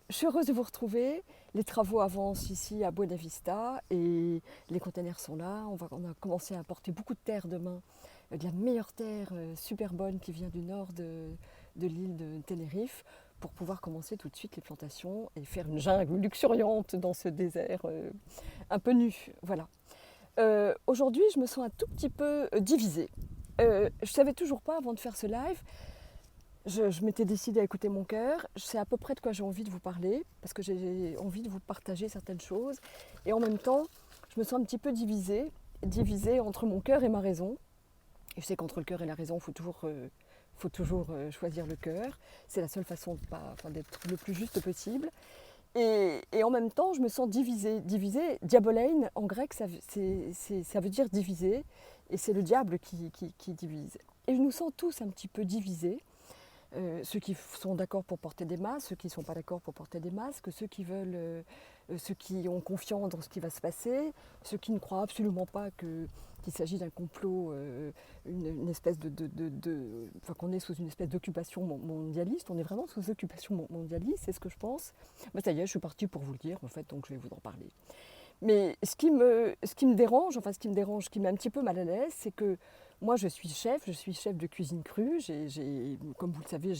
Je suis heureuse de vous retrouver. Les travaux avancent ici à Buena Vista et les containers sont là. On a commencé à importer beaucoup de terre demain, de la meilleure terre super bonne qui vient du nord de l'île de Tenerife pour pouvoir commencer tout de suite les plantations et faire une jungle luxuriante dans ce désert un peu nu. Voilà. Aujourd'hui, je me sens un tout petit peu divisée. Je ne savais toujours pas avant de faire ce live. Je m'étais décidée à écouter mon cœur. Je sais à peu près de quoi j'ai envie de vous parler, parce que j'ai envie de vous partager certaines choses. Et en même temps, je me sens un petit peu divisée entre mon cœur et ma raison. Et je sais qu'entre le cœur et la raison, faut toujours choisir le cœur. C'est la seule façon d'être le plus juste possible. Et en même temps, je me sens divisée. Divisée, diabolein, en grec, ça veut dire diviser. Et c'est le diable qui divise. Et je nous sens tous un petit peu divisés. Ceux qui sont d'accord pour porter des masques, ceux qui ne sont pas d'accord pour porter des masques, ceux qui ont confiance dans ce qui va se passer, ceux qui ne croient absolument pas qu'il s'agit d'un complot, une espèce qu'on est sous une espèce d'occupation mondialiste. On est vraiment sous occupation mondialiste, c'est ce que je pense. Mais ça y est, je suis partie pour vous le dire en fait, donc je vais vous en parler. Mais ce qui me dérange, ce qui met un petit peu mal à l'aise, c'est que moi je suis chef de cuisine crue. Comme vous le savez,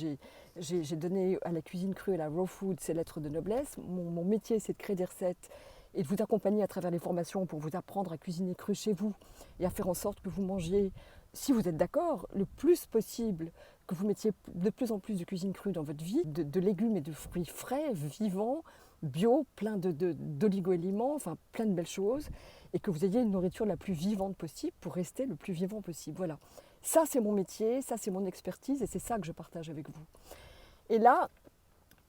j'ai donné à la cuisine crue et à la raw food ses lettres de noblesse. Mon métier, c'est de créer des recettes et de vous accompagner à travers les formations pour vous apprendre à cuisiner cru chez vous et à faire en sorte que vous mangiez, si vous êtes d'accord, le plus possible, que vous mettiez de plus en plus de cuisine crue dans votre vie, de légumes et de fruits frais, vivants, bio, plein d'oligo-éléments, enfin plein de belles choses, et que vous ayez une nourriture la plus vivante possible pour rester le plus vivant possible. Voilà. Ça, c'est mon métier, ça, c'est mon expertise, et c'est ça que je partage avec vous. Et là,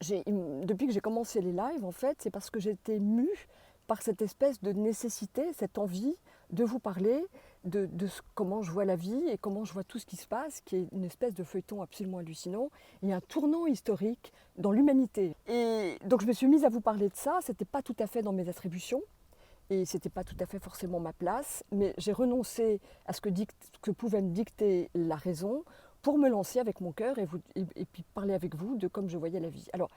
depuis que j'ai commencé les lives, en fait, c'est parce que j'ai été mue par cette espèce de nécessité, cette envie de vous parler comment je vois la vie et comment je vois tout ce qui se passe, qui est une espèce de feuilleton absolument hallucinant et un tournant historique dans l'humanité. Et donc je me suis mise à vous parler de ça, c'était pas tout à fait dans mes attributions et c'était pas tout à fait forcément ma place, mais j'ai renoncé à ce que pouvait me dicter la raison pour me lancer avec mon cœur et puis parler avec vous de comme je voyais la vie. Alors,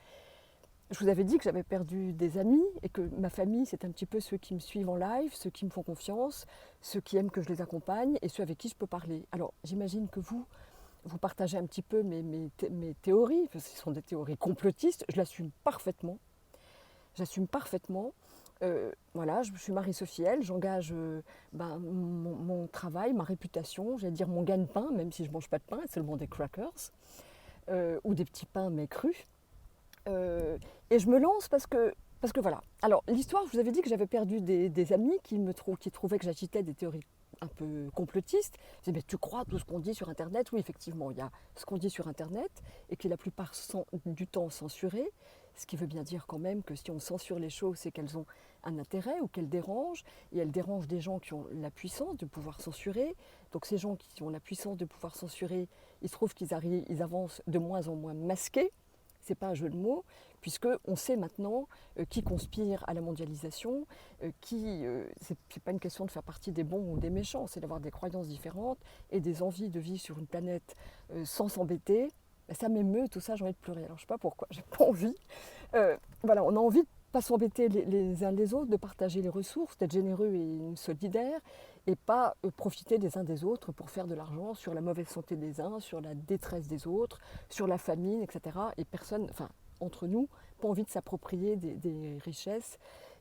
je vous avais dit que j'avais perdu des amis et que ma famille, c'est un petit peu ceux qui me suivent en live, ceux qui me font confiance, ceux qui aiment que je les accompagne et ceux avec qui je peux parler. Alors, j'imagine que vous partagez un petit peu mes théories, ce sont des théories complotistes, je l'assume parfaitement. J'assume parfaitement. Voilà, je suis Marie-Sophie L, j'engage mon travail, ma réputation, j'allais dire mon gagne-pain, même si je ne mange pas de pain, seulement des crackers, ou des petits pains mais crus. Et je me lance parce que voilà. Alors l'histoire, je vous avais dit que j'avais perdu des amis qui trouvaient que j'agitais des théories un peu complotistes. Je disais, mais tu crois tout ce qu'on dit sur Internet? Oui, effectivement, il y a ce qu'on dit sur Internet et qui est la plupart du temps censuré. Ce qui veut bien dire quand même que si on censure les choses, c'est qu'elles ont un intérêt ou qu'elles dérangent. Et elles dérangent des gens qui ont la puissance de pouvoir censurer. Donc ces gens qui ont la puissance de pouvoir censurer, il se trouve ils avancent de moins en moins masqués. Ce n'est pas un jeu de mots, puisqu'on sait maintenant qui conspire à la mondialisation, ce n'est pas une question de faire partie des bons ou des méchants, c'est d'avoir des croyances différentes et des envies de vivre sur une planète sans s'embêter. Ça m'émeut, tout ça, j'ai envie de pleurer. Alors je ne sais pas pourquoi, j'ai pas envie. Voilà, on a envie de ne pas s'embêter les uns les autres, de partager les ressources, d'être généreux et solidaire, et pas profiter des uns des autres pour faire de l'argent sur la mauvaise santé des uns, sur la détresse des autres, sur la famine, etc. Et personne, enfin, entre nous, pas envie de s'approprier des richesses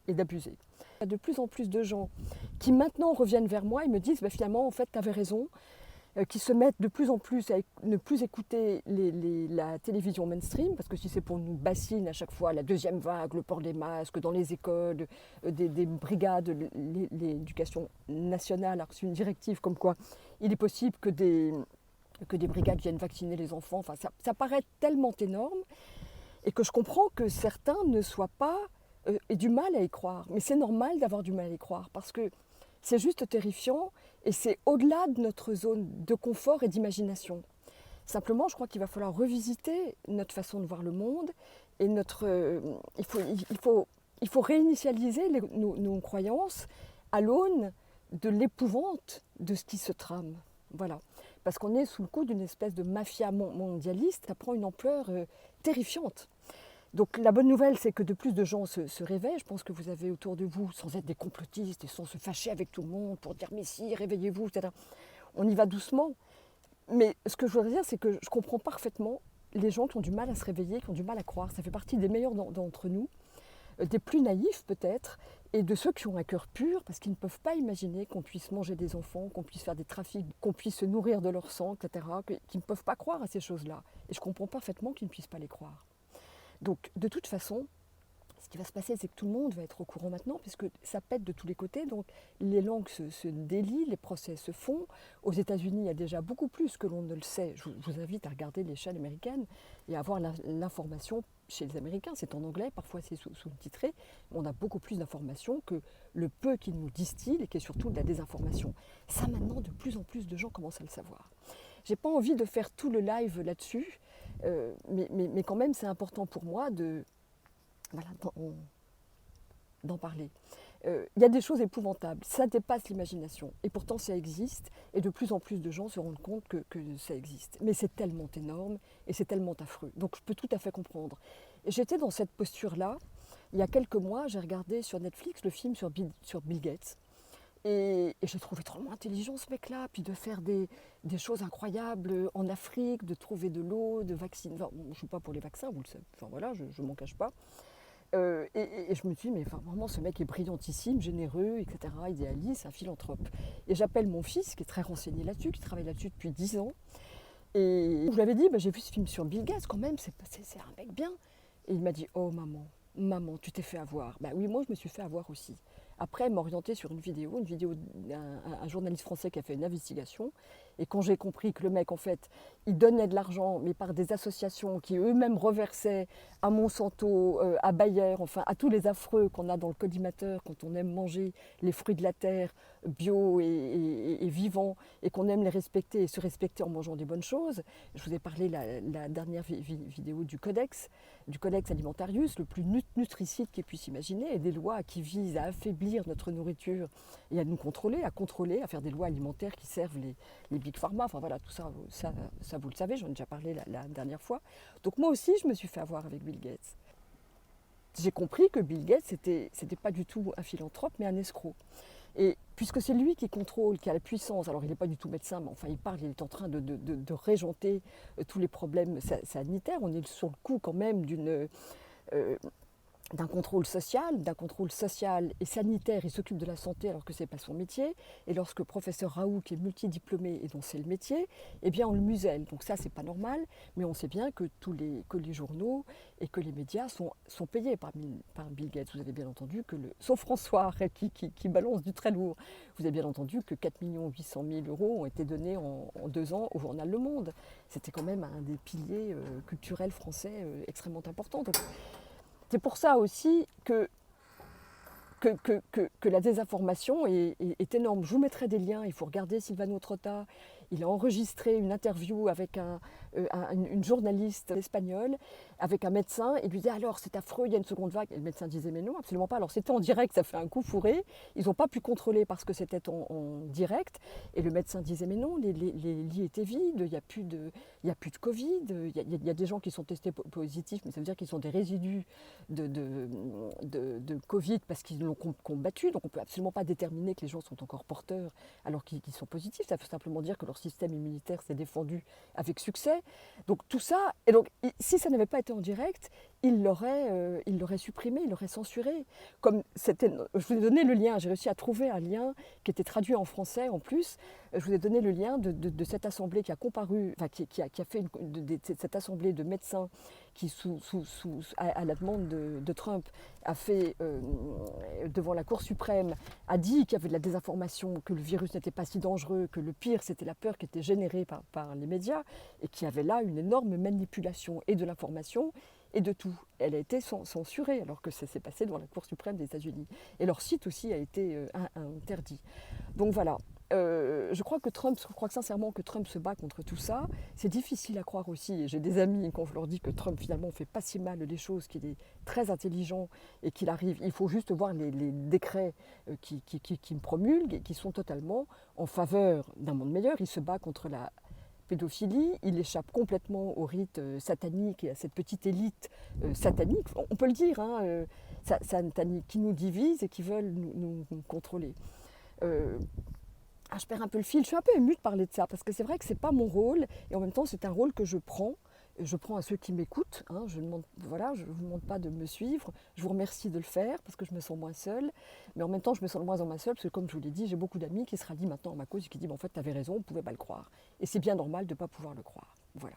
et d'abuser. Il y a de plus en plus de gens qui maintenant reviennent vers moi et me disent finalement, en fait, tu avais raison, qui se mettent de plus en plus à ne plus écouter la télévision mainstream, parce que si c'est pour nous bassiner à chaque fois la deuxième vague, le port des masques dans les écoles, des brigades, l'éducation nationale a reçu une directive comme quoi il est possible que des brigades viennent vacciner les enfants, enfin, ça paraît tellement énorme, et que je comprends que certains ne soient pas, aient du mal à y croire. Mais c'est normal d'avoir du mal à y croire, parce que c'est juste terrifiant et c'est au-delà de notre zone de confort et d'imagination. Simplement, je crois qu'il va falloir revisiter notre façon de voir le monde et il faut réinitialiser nos croyances à l'aune de l'épouvante de ce qui se trame. Voilà. Parce qu'on est sous le coup d'une espèce de mafia mondialiste, ça prend une ampleur terrifiante. Donc la bonne nouvelle, c'est que de plus de gens se réveillent. Je pense que vous avez autour de vous, sans être des complotistes et sans se fâcher avec tout le monde pour dire mais si, réveillez-vous, etc. On y va doucement. Mais ce que je voudrais dire, c'est que je comprends parfaitement les gens qui ont du mal à se réveiller, qui ont du mal à croire. Ça fait partie des meilleurs d'entre nous, des plus naïfs peut-être, et de ceux qui ont un cœur pur, parce qu'ils ne peuvent pas imaginer qu'on puisse manger des enfants, qu'on puisse faire des trafics, qu'on puisse se nourrir de leur sang, etc., qui ne peuvent pas croire à ces choses-là. Et je comprends parfaitement qu'ils ne puissent pas les croire. Donc, de toute façon, ce qui va se passer, c'est que tout le monde va être au courant maintenant, puisque ça pète de tous les côtés. Donc, les langues se délient, les procès se font. Aux États-Unis, il y a déjà beaucoup plus que l'on ne le sait. Je vous invite à regarder les chaînes américaines et à voir l'information chez les Américains. C'est en anglais, parfois c'est sous-titré. On a beaucoup plus d'informations que le peu qu'ils nous distillent et qui est surtout de la désinformation. Ça, maintenant, de plus en plus de gens commencent à le savoir. J'ai pas envie de faire tout le live là-dessus, mais quand même, c'est important pour moi voilà, d'en parler. Il y a des choses épouvantables, ça dépasse l'imagination, et pourtant ça existe, et de plus en plus de gens se rendent compte que ça existe. Mais c'est tellement énorme, et c'est tellement affreux, donc je peux tout à fait comprendre. Et j'étais dans cette posture-là, il y a quelques mois, j'ai regardé sur Netflix le film sur Bill Gates, et j'ai trouvé trop intelligent ce mec-là, puis de faire des choses incroyables en Afrique, de trouver de l'eau, de vacciner. Enfin, je ne suis pas pour les vaccins, vous le savez, enfin voilà, je ne m'en cache pas. Et je me dis, mais enfin, vraiment, ce mec est brillantissime, généreux, etc., idéaliste, un philanthrope. Et j'appelle mon fils, qui est très renseigné là-dessus, qui travaille là-dessus depuis 10 ans. Et je lui avais dit, bah, j'ai vu ce film sur Bill Gates, quand même, c'est un mec bien. Et il m'a dit, oh maman, tu t'es fait avoir. Bah oui, moi, je me suis fait avoir aussi. Après, elle m'a orienté sur une vidéo d'un journaliste français qui a fait une investigation. Et quand j'ai compris que le mec, en fait, il donnait de l'argent, mais par des associations qui eux-mêmes reversaient à Monsanto, à Bayer, enfin à tous les affreux qu'on a dans le collimateur quand on aime manger les fruits de la terre bio et vivants, et qu'on aime les respecter et se respecter en mangeant des bonnes choses. Je vous ai parlé la dernière vidéo du Codex Alimentarius, le plus nutricide qu'il puisse imaginer, et des lois qui visent à affaiblir notre nourriture et à nous contrôler, à faire des lois alimentaires qui servent les big pharma. Enfin voilà, tout ça, ça vous le savez, j'en ai déjà parlé la dernière fois. Donc moi aussi, je me suis fait avoir avec Bill Gates. J'ai compris que Bill Gates, c'était pas du tout un philanthrope, mais un escroc. Et puisque c'est lui qui contrôle, qui a la puissance, alors il n'est pas du tout médecin, mais enfin il parle, il est en train de régenter tous les problèmes sanitaires. On est sur le coup quand même d'un contrôle social et sanitaire. Il s'occupe de la santé alors que ce n'est pas son métier. Et lorsque professeur Raoult, qui est multidiplômé et dont c'est le métier, eh bien on le muselle. Donc ça, c'est pas normal, mais on sait bien que les journaux et que les médias sont payés par Bill Gates. Vous avez bien entendu sauf François qui balance du très lourd, vous avez bien entendu que 4 800 000 € ont été donnés en 2 ans au journal Le Monde. C'était quand même un des piliers culturels français extrêmement importants. Donc, c'est pour ça aussi que la désinformation est énorme. Je vous mettrai des liens, il faut regarder Silvano Trotta. Il a enregistré une interview avec une journaliste espagnole, avec un médecin. Il lui dit alors c'est affreux, il y a une seconde vague. Et le médecin disait mais non, absolument pas. Alors c'était en direct, ça fait un coup fourré. Ils n'ont pas pu contrôler parce que c'était en direct. Et le médecin disait mais non, les lits étaient vides, il n'y a plus de Covid. Il y a des gens qui sont testés positifs, mais ça veut dire qu'ils sont des résidus de Covid parce qu'ils l'ont combattu. Donc on ne peut absolument pas déterminer que les gens sont encore porteurs alors qu'ils sont positifs. Ça veut simplement dire que leur système immunitaire s'est défendu avec succès. Donc tout ça, et donc si ça n'avait pas été en direct, il l'aurait supprimé, il l'aurait censuré. Comme je vous ai donné le lien, j'ai réussi à trouver un lien qui était traduit en français en plus. Je vous ai donné le lien de cette assemblée qui a comparu, enfin qui a fait cette assemblée de médecins qui, à la demande de Trump, a fait devant la Cour suprême, a dit qu'il y avait de la désinformation, que le virus n'était pas si dangereux, que le pire c'était la peur qui était générée par les médias, et qu'il y avait là une énorme manipulation et de l'information et de tout. Elle a été censurée alors que ça s'est passé devant la Cour suprême des États-Unis. Et leur site aussi a été interdit. Donc voilà. Je crois sincèrement que Trump se bat contre tout ça. C'est difficile à croire aussi, et j'ai des amis quand je leur dis que Trump finalement ne fait pas si mal les choses, qu'il est très intelligent et qu'il arrive. Il faut juste voir les décrets qui me promulguent et qui sont totalement en faveur d'un monde meilleur. Il se bat contre la pédophilie, il échappe complètement au rite satanique et à cette petite élite satanique, on peut le dire, hein, satanique, qui nous divise et qui veulent nous contrôler. Je perds un peu le fil, je suis un peu émue de parler de ça, parce que c'est vrai que ce n'est pas mon rôle, et en même temps c'est un rôle que je prends à ceux qui m'écoutent, hein, je ne vous demande pas de me suivre, je vous remercie de le faire, parce que je me sens moins seule, mais en même temps je me sens moins seule, parce que comme je vous l'ai dit, j'ai beaucoup d'amis qui se rallient maintenant à ma cause, et qui disent, en fait tu avais raison, on ne pouvait pas le croire, et c'est bien normal de ne pas pouvoir le croire, voilà.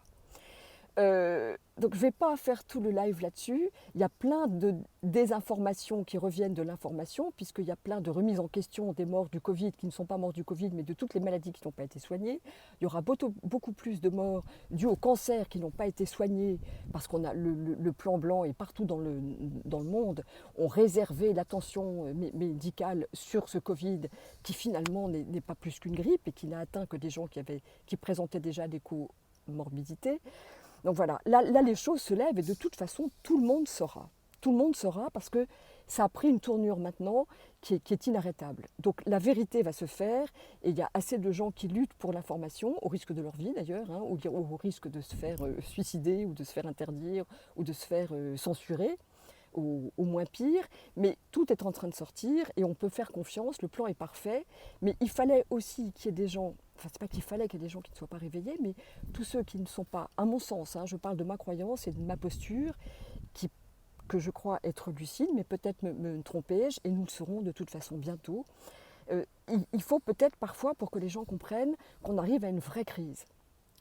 Donc je ne vais pas faire tout le live là-dessus. Il y a plein de désinformations qui reviennent de l'information, puisqu'il y a plein de remises en question des morts du Covid qui ne sont pas morts du Covid, mais de toutes les maladies qui n'ont pas été soignées. Il y aura beaucoup plus de morts dues au cancer qui n'ont pas été soignées, parce qu'on a le plan blanc et partout dans le monde, ont réservé l'attention médicale sur ce Covid, qui finalement n'est pas plus qu'une grippe et qui n'a atteint que des gens qui présentaient déjà des comorbidités. Donc voilà, là les choses se lèvent et de toute façon tout le monde saura. Tout le monde saura parce que ça a pris une tournure maintenant qui est inarrêtable. Donc la vérité va se faire et il y a assez de gens qui luttent pour l'information, au risque de leur vie d'ailleurs, hein, ou au risque de se faire suicider ou de se faire interdire ou de se faire censurer. Au moins pire, mais tout est en train de sortir et on peut faire confiance, le plan est parfait, mais il fallait aussi qu'il y ait des gens, enfin c'est pas qu'il fallait qu'il y ait des gens qui ne soient pas réveillés, mais tous ceux qui ne sont pas, à mon sens, hein, je parle de ma croyance et de ma posture, que je crois être lucide, mais peut-être me trompais-je, et nous le saurons de toute façon bientôt. Il faut peut-être parfois, pour que les gens comprennent, qu'on arrive à une vraie crise.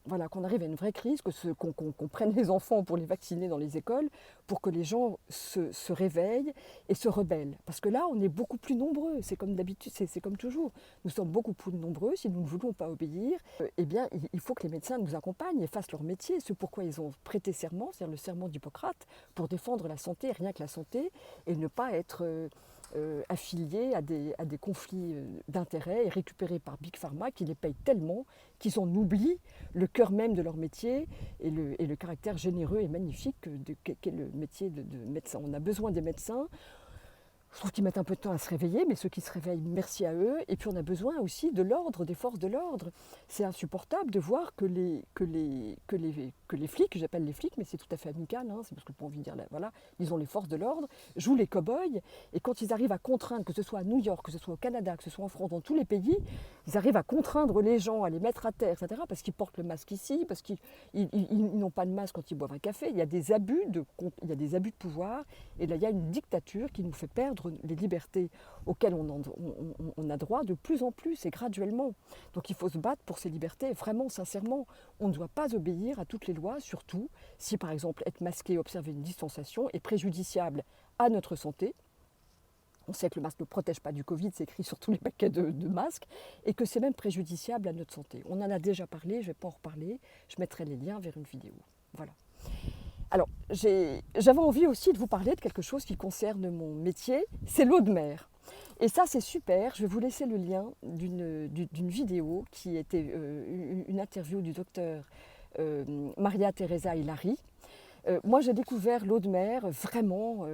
Voilà, qu'on arrive à une vraie crise, qu'on prenne les enfants pour les vacciner dans les écoles, pour que les gens se réveillent et se rebellent. Parce que là, on est beaucoup plus nombreux, c'est comme d'habitude, c'est comme toujours. Nous sommes beaucoup plus nombreux, si nous ne voulons pas obéir, eh bien, il faut que les médecins nous accompagnent et fassent leur métier, ce pourquoi ils ont prêté serment, c'est-à-dire le serment d'Hippocrate, pour défendre la santé, rien que la santé, et ne pas être affiliés à des conflits d'intérêts et récupérés par Big Pharma qui les payent tellement qu'ils en oublient le cœur même de leur métier et le caractère généreux et magnifique qu'est le métier de médecin. On a besoin des médecins. Je trouve qu'ils mettent un peu de temps à se réveiller, mais ceux qui se réveillent, merci à eux. Et puis on a besoin aussi de l'ordre, des forces de l'ordre. C'est insupportable de voir que les flics, j'appelle les flics, mais c'est tout à fait amical, hein, c'est parce que pour envie de dire, voilà, disons les forces de l'ordre, jouent les cow-boys. Et quand ils arrivent à contraindre, que ce soit à New York, que ce soit au Canada, que ce soit en France, dans tous les pays, ils arrivent à contraindre les gens, à les mettre à terre, etc., parce qu'ils portent le masque ici, parce qu'ils n'ont pas de masque quand ils boivent un café. Il y a des abus de pouvoir. Et là, il y a une dictature qui nous fait perdre les libertés auxquelles on a droit de plus en plus et graduellement. Donc il faut se battre pour ces libertés, vraiment, sincèrement. On ne doit pas obéir à toutes les lois, surtout si par exemple être masqué, observer une distanciation est préjudiciable à notre santé. On sait que le masque ne protège pas du Covid, c'est écrit sur tous les paquets de masques, et que c'est même préjudiciable à notre santé. On en a déjà parlé, je ne vais pas en reparler, je mettrai les liens vers une vidéo. Voilà. Alors, j'avais envie aussi de vous parler de quelque chose qui concerne mon métier, c'est l'eau de mer. Et ça, c'est super. Je vais vous laisser le lien d'une vidéo qui était une interview du docteur Maria Teresa Hilary. Moi, j'ai découvert l'eau de mer vraiment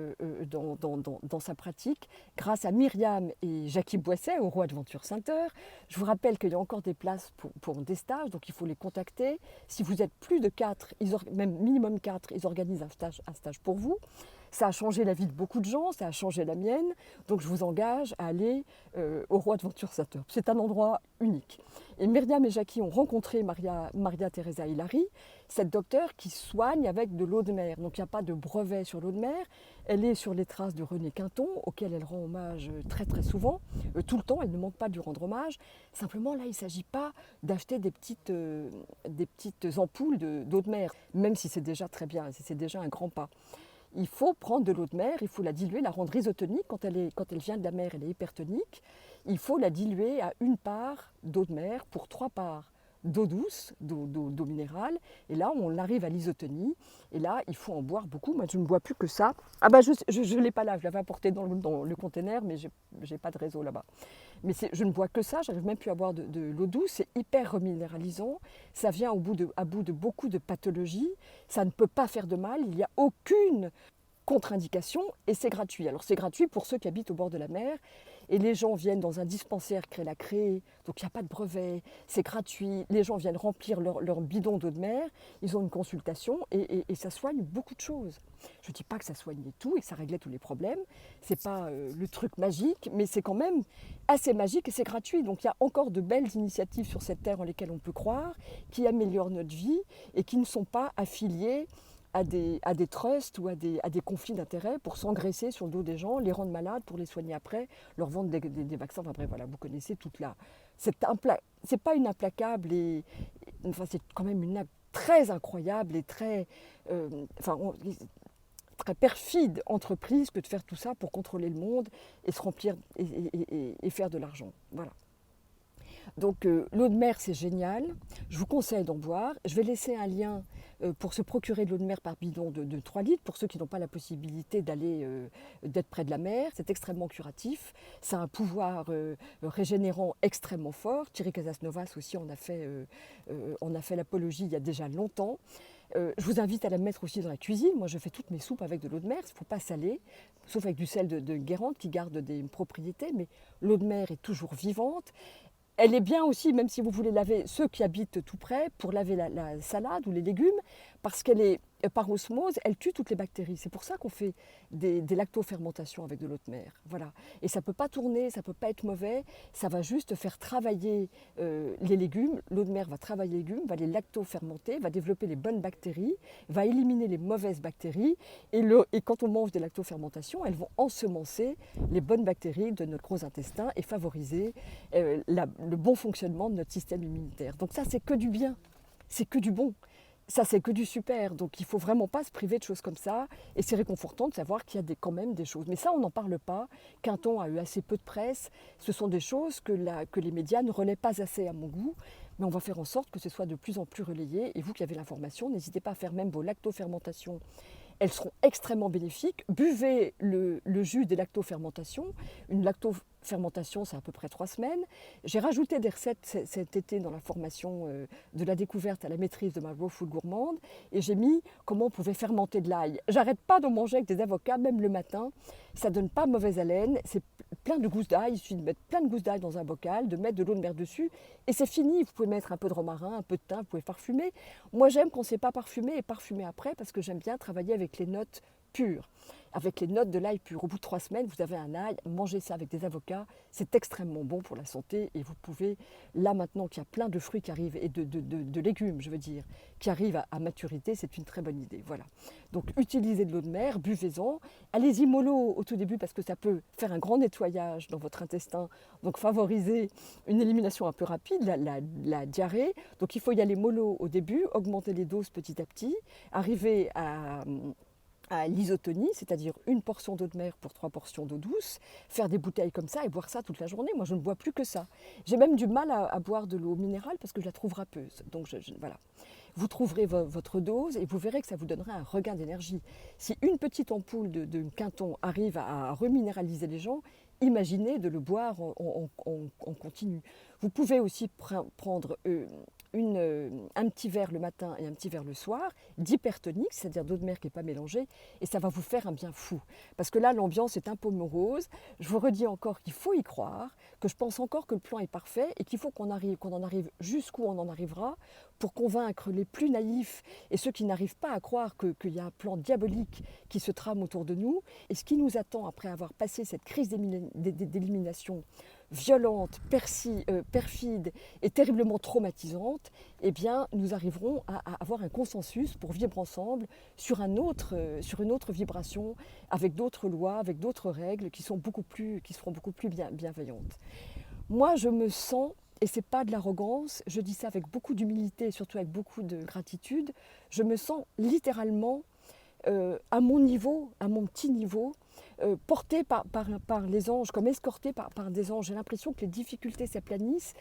dans sa pratique grâce à Myriam et Jackie Boisset au Roi Adventure Center. Je vous rappelle qu'il y a encore des places pour des stages, donc il faut les contacter. Si vous êtes plus de 4, même minimum 4, ils organisent un stage pour vous. Ça a changé la vie de beaucoup de gens, ça a changé la mienne, donc je vous engage à aller au Roi Adventure Center. C'est un endroit unique. Et Myriam et Jackie ont rencontré Maria Teresa Hilary, cette docteure qui soigne avec de l'eau de mer. Donc il n'y a pas de brevet sur l'eau de mer. Elle est sur les traces de René Quinton, auquel elle rend hommage très très souvent, tout le temps, elle ne manque pas de lui rendre hommage. Simplement là, il ne s'agit pas d'acheter des petites ampoules d'eau de mer, même si c'est déjà très bien, c'est déjà un grand pas. Il faut prendre de l'eau de mer, il faut la diluer, la rendre isotonique. Quand elle vient de la mer, elle est hypertonique. Il faut la diluer à 1 part d'eau de mer pour 3 parts d'eau douce, d'eau minérale. Et là, on arrive à l'isotonie. Et là, il faut en boire beaucoup. Moi, je ne bois plus que ça. Ah bah, je ne l'ai pas là, je l'avais apporté dans le container, mais je n'ai pas de réseau là-bas. Mais je ne bois que ça, j'arrive même plus à boire de l'eau douce, c'est hyper reminéralisant, ça vient à bout de beaucoup de pathologies, ça ne peut pas faire de mal, il n'y a aucune contre-indication et c'est gratuit. Alors c'est gratuit pour ceux qui habitent au bord de la mer et les gens viennent dans un dispensaire créé la Crée, donc il n'y a pas de brevet, c'est gratuit, les gens viennent remplir leur bidon d'eau de mer, ils ont une consultation et ça soigne beaucoup de choses. Je ne dis pas que ça soignait tout et que ça réglait tous les problèmes, c'est pas le truc magique, mais c'est quand même assez magique et c'est gratuit. Donc il y a encore de belles initiatives sur cette terre en lesquelles on peut croire, qui améliorent notre vie et qui ne sont pas affiliées à des trusts ou à des conflits d'intérêts pour s'engraisser sur le dos des gens, les rendre malades pour les soigner après, leur vendre des vaccins. Enfin bref, voilà, vous connaissez toute la... C'est pas une implacable enfin c'est quand même une très incroyable et très... très perfide entreprise que de faire tout ça pour contrôler le monde et se remplir et faire de l'argent. Voilà. Donc l'eau de mer, c'est génial. Je vous conseille d'en boire. Je vais laisser un lien pour se procurer de l'eau de mer par bidon de 3 litres pour ceux qui n'ont pas la possibilité d'être près de la mer. C'est extrêmement curatif. Ça a un pouvoir régénérant extrêmement fort. Thierry Casasnovas aussi en a fait l'apologie il y a déjà longtemps. Je vous invite à la mettre aussi dans la cuisine. Moi, je fais toutes mes soupes avec de l'eau de mer. Il ne faut pas saler, sauf avec du sel de Guérande qui garde des propriétés. Mais l'eau de mer est toujours vivante. Elle est bien aussi, même si vous voulez laver ceux qui habitent tout près, pour laver la salade ou les légumes, parce qu'elle est, par osmose, elle tue toutes les bactéries. C'est pour ça qu'on fait des lactofermentations avec de l'eau de mer. Voilà. Et ça ne peut pas tourner, ça ne peut pas être mauvais, ça va juste faire travailler les légumes. L'eau de mer va travailler les légumes, va les lactofermenter, va développer les bonnes bactéries, va éliminer les mauvaises bactéries. Et quand on mange des lactofermentations, elles vont ensemencer les bonnes bactéries de notre gros intestin et favoriser le bon fonctionnement de notre système immunitaire. Donc ça, c'est que du bien, c'est que du bon. Ça, c'est que du super. Donc il ne faut vraiment pas se priver de choses comme ça. Et c'est réconfortant de savoir qu'il y a quand même des choses. Mais ça, on n'en parle pas. Quinton a eu assez peu de presse. Ce sont des choses que les médias ne relaient pas assez à mon goût. Mais on va faire en sorte que ce soit de plus en plus relayé. Et vous qui avez l'information, n'hésitez pas à faire même vos lactofermentations. Elles seront extrêmement bénéfiques. Buvez le jus des lactofermentations. Une lactofermentation, c'est à peu près 3 semaines. J'ai rajouté des recettes cet été dans la formation de la découverte à la maîtrise de ma raw food gourmande. Et j'ai mis comment on pouvait fermenter de l'ail. J'arrête pas de manger avec des avocats, même le matin. Ça donne pas mauvaise haleine. C'est plein de gousses d'ail. Il suffit de mettre plein de gousses d'ail dans un bocal, de mettre de l'eau de mer dessus. Et c'est fini. Vous pouvez mettre un peu de romarin, un peu de thym, vous pouvez parfumer. Moi, j'aime qu'on ne sait pas parfumer et parfumer après parce que j'aime bien travailler avec les notes pures, avec les notes de l'ail pur. Au bout de 3 semaines, vous avez un ail, mangez ça avec des avocats, c'est extrêmement bon pour la santé et vous pouvez, là maintenant qu'il y a plein de fruits qui arrivent et de légumes, je veux dire, qui arrivent à maturité, c'est une très bonne idée. Voilà. Donc utilisez de l'eau de mer, buvez-en, allez-y mollo au tout début parce que ça peut faire un grand nettoyage dans votre intestin, donc favoriser une élimination un peu rapide, la diarrhée. Donc il faut y aller mollo au début, augmenter les doses petit à petit, arriver à l'isotonie, c'est-à-dire une portion d'eau de mer pour 3 portions d'eau douce, faire des bouteilles comme ça et boire ça toute la journée. Moi, je ne bois plus que ça. J'ai même du mal à boire de l'eau minérale parce que je la trouve râpeuse. Donc, voilà. Vous trouverez votre dose et vous verrez que ça vous donnera un regain d'énergie. Si une petite ampoule de Quinton arrive à reminéraliser les gens, imaginez de le boire en continu. Vous pouvez aussi prendre un petit verre le matin et un petit verre le soir, d'hypertonique, c'est-à-dire d'eau de mer qui n'est pas mélangée, et ça va vous faire un bien fou. Parce que là, l'ambiance est un peu morose. Je vous redis encore qu'il faut y croire, que je pense encore que le plan est parfait et qu'il faut qu'on en arrive jusqu'où on en arrivera pour convaincre les plus naïfs et ceux qui n'arrivent pas à croire qu'il y a un plan diabolique qui se trame autour de nous. Et ce qui nous attend après avoir passé cette crise d'élimination violente, perfide et terriblement traumatisante, eh bien, nous arriverons à avoir un consensus pour vivre ensemble sur une autre vibration, avec d'autres lois, avec d'autres règles qui seront beaucoup plus bienveillantes. Moi, je me sens, et ce n'est pas de l'arrogance, je dis ça avec beaucoup d'humilité et surtout avec beaucoup de gratitude, je me sens littéralement à mon niveau, à mon petit niveau, portée par les anges, comme escortée par des anges. J'ai l'impression que les difficultés s'aplanissent.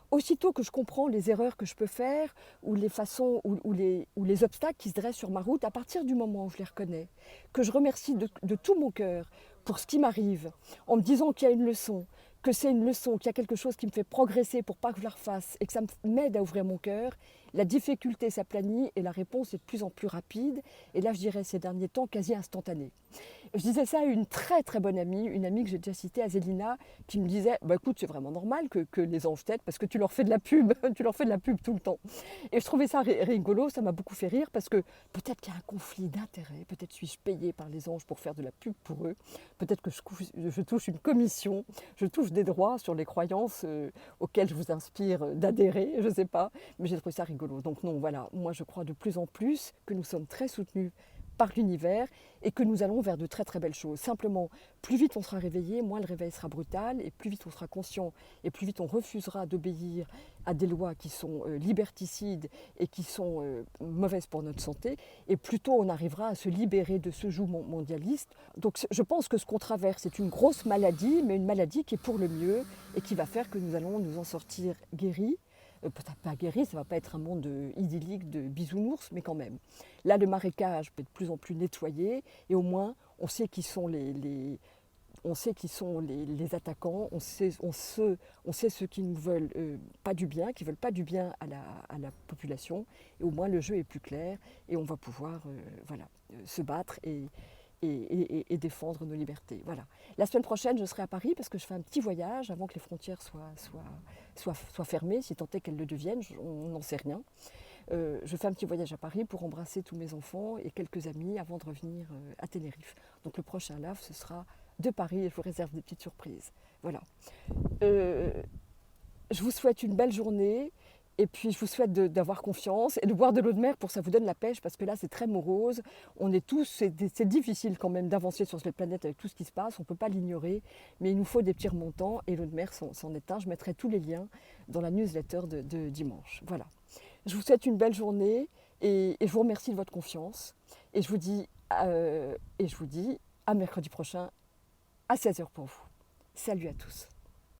Aussitôt que je comprends les erreurs que je peux faire ou les façons ou les obstacles qui se dressent sur ma route, à partir du moment où je les reconnais, que je remercie de tout mon cœur pour ce qui m'arrive, en me disant qu'il y a une leçon, que c'est une leçon, qu'il y a quelque chose qui me fait progresser pour pas que je la refasse et que ça m'aide à ouvrir mon cœur, la difficulté s'aplanit et la réponse est de plus en plus rapide. Et là, je dirais ces derniers temps, quasi instantanée. Je disais ça à une très très bonne amie, une amie que j'ai déjà citée, Azélina, qui me disait bah, écoute, c'est vraiment normal que les anges t'aident parce que tu leur fais de la pub, tu leur fais de la pub tout le temps. Et je trouvais ça rigolo, ça m'a beaucoup fait rire parce que peut-être qu'il y a un conflit d'intérêts, peut-être suis-je payée par les anges pour faire de la pub pour eux, peut-être que je touche une commission, je touche des droits sur les croyances auxquelles je vous inspire d'adhérer, je ne sais pas, mais j'ai trouvé ça rigolo. Donc non, voilà, moi je crois de plus en plus que nous sommes très soutenus par l'univers et que nous allons vers de très très belles choses. Simplement, plus vite on sera réveillé, moins le réveil sera brutal et plus vite on sera conscient et plus vite on refusera d'obéir à des lois qui sont liberticides et qui sont mauvaises pour notre santé et plus tôt on arrivera à se libérer de ce joug mondialiste. Donc je pense que ce qu'on traverse est une grosse maladie, mais une maladie qui est pour le mieux et qui va faire que nous allons nous en sortir guéris. Peut-être pas guéri, ça ne va pas être un monde idyllique de bisounours, mais quand même. Là, le marécage peut être de plus en plus nettoyé, et au moins, on sait qui sont on sait qui sont les attaquants, on sait ceux qui ne veulent pas du bien, qui ne veulent pas du bien à la population, et au moins le jeu est plus clair, et on va pouvoir se battre et défendre nos libertés. Voilà. La semaine prochaine, je serai à Paris parce que je fais un petit voyage avant que les frontières soient fermées, si tant est qu'elles le deviennent, on n'en sait rien. Je fais un petit voyage à Paris pour embrasser tous mes enfants et quelques amis avant de revenir à Tenerife. Donc le prochain live, ce sera de Paris et je vous réserve des petites surprises. Voilà. Je vous souhaite une belle journée. Et puis je vous souhaite d'avoir confiance et de boire de l'eau de mer pour que ça vous donne la pêche parce que là c'est très morose. On est tous, c'est difficile quand même d'avancer sur cette planète avec tout ce qui se passe, on ne peut pas l'ignorer, mais il nous faut des petits remontants et l'eau de mer c'en est un. Je mettrai tous les liens dans la newsletter de dimanche. Voilà. Je vous souhaite une belle journée et je vous remercie de votre confiance et je vous dis à mercredi prochain à 16h pour vous. Salut à tous.